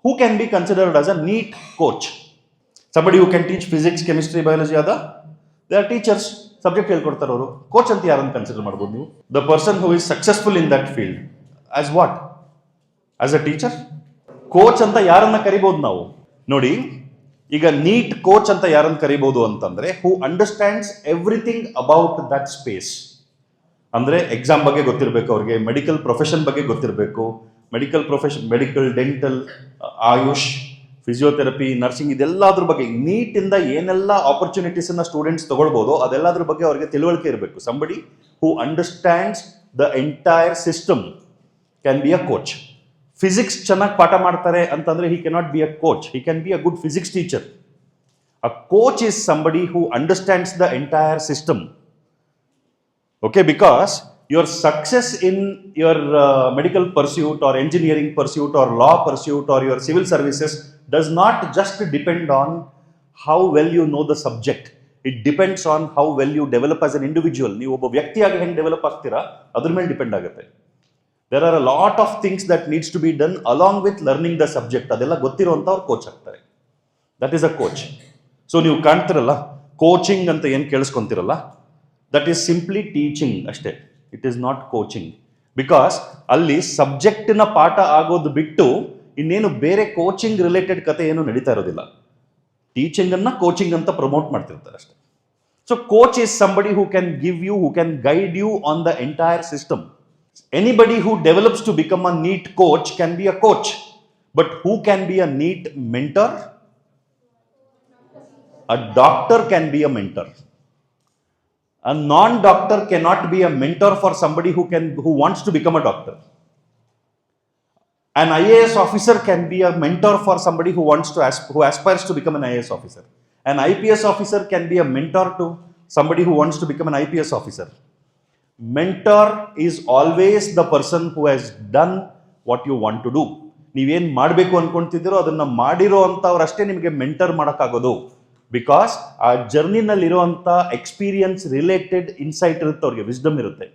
who can be considered as a NEET coach? Somebody who can teach physics, chemistry, biology, they are teachers. Subject ಹೇಳ್ಕೊಡ್ತಾರೆ ಅವರು. Coach ಅಂತ ಯಾರನ್ನು consider ಮಾಡ್ಬೋದು ನೀವು? The person who is successful in that field. As what? As a teacher? Coach ಅಂತ ಯಾರನ್ನ ಕರಿಬಹುದು ನಾವು? ನೋಡಿ, ಈಗ ನೀಟ್ ಕೋಚ್ ಅಂತ ಯಾರನ್ನು ಕರಿಬಹುದು ಅಂತಂದ್ರೆ who understands everything about that space. ಅಂದ್ರೆ ಎಕ್ಸಾಮ್ ಬಗ್ಗೆ ಗೊತ್ತಿರಬೇಕು ಅವ್ರಿಗೆ, ಮೆಡಿಕಲ್ ಪ್ರೊಫೆಷನ್ ಬಗ್ಗೆ ಗೊತ್ತಿರಬೇಕು, medical dental, AYUSH, physiotherapy, nursing, ಇದೆಲ್ಲದ್ರ ಬಗ್ಗೆ ನೀಟ್ ಇಂದ ಏನೆಲ್ಲ ಆಪರ್ಚುನಿಟೀಸ್ ಅನ್ನ ಸ್ಟೂಡೆಂಟ್ಸ್ ತಗೊಳ್ಬಹುದು ಅದೆಲ್ಲದ್ರ ಬಗ್ಗೆ ಅವರಿಗೆ ತಿಳುವಳಿಕೆ ಇರಬೇಕು. Somebody who understands the entire system can be a coach. Physics ಚೆನ್ನಾಗಿ ಪಾಠ ಮಾಡ್ತಾರೆ ಅಂತಂದ್ರೆ he cannot be a coach, he can be a good physics teacher. A coach is somebody who understands the entire system. Okay, because your success in your medical pursuit or engineering pursuit or law pursuit or your civil services does not just depend on how well you know the subject. It depends on how well you develop as an individual. ನೀವು ಒಬ್ಬ ವ್ಯಕ್ತಿಯಾಗಿ ಹೆಂಗೆ develop ಆಗ್ತೀರಾ ಅದ್ರ ಮೇಲೆ depend ಆಗುತ್ತೆ. There are a lot of things that needs to be done along with learning the subject. ಅದೆಲ್ಲ ಗೊತ್ತಿರುವಂಥವ್ರು coach ಆಗ್ತಾರೆ. That is a coach. So ನೀವು ಕಾಣ್ತಿರಲ್ಲ ಕೋಚಿಂಗ್ ಅಂತ ಏನು ಕೇಳಿಸ್ಕೊಂತಿರಲ್ಲ, that is simply teaching ಅಷ್ಟೇ. It is not coaching. Because ಅಲ್ಲಿ ಸಬ್ಜೆಕ್ಟಿನ ಪಾಠ ಆಗೋದು ಬಿಟ್ಟು ಇನ್ನೇನು ಬೇರೆ ಕೋಚಿಂಗ್ ರಿಲೇಟೆಡ್ ಕತೆ ಏನು ನಡೀತಾ ಇರೋದಿಲ್ಲ. ಟೀಚಿಂಗ್ ಅನ್ನ ಕೋಚಿಂಗ್ ಅಂತ ಪ್ರಮೋಟ್ ಮಾಡ್ತಿರ್ತಾರೆ ಅಷ್ಟೇ. So coach is somebody who can give you, who can guide you on the entire system. Anybody who develops to become a NEET coach can be a coach. But who can be a NEET mentor? A doctor can be a mentor. A non-doctor cannot be a mentor for somebody who wants to become a doctor. An IAS officer can be a mentor for somebody who aspires to become an IAS officer. An IPS officer can be a mentor to somebody who wants to become an IPS officer. Mentor is always the person who has done what you want to do. ನೀವೇನು ಮಾಡಬೇಕು ಅನ್ಕೊಂತಿದ್ದೀರೋ ಅದನ್ನ ಮಾಡಿರೋ ಅಂತವ್ರಷ್ಟೇ ನಿಮಗೆ mentor ಮಾಡೋಕ್ಕಾಗೋದು. Because ಆ ಜರ್ನಿನಲ್ಲಿರುವಂಥ experience related insight ಇರುತ್ತೆ, ಅವ್ರಿಗೆ wisdom ಇರುತ್ತೆ.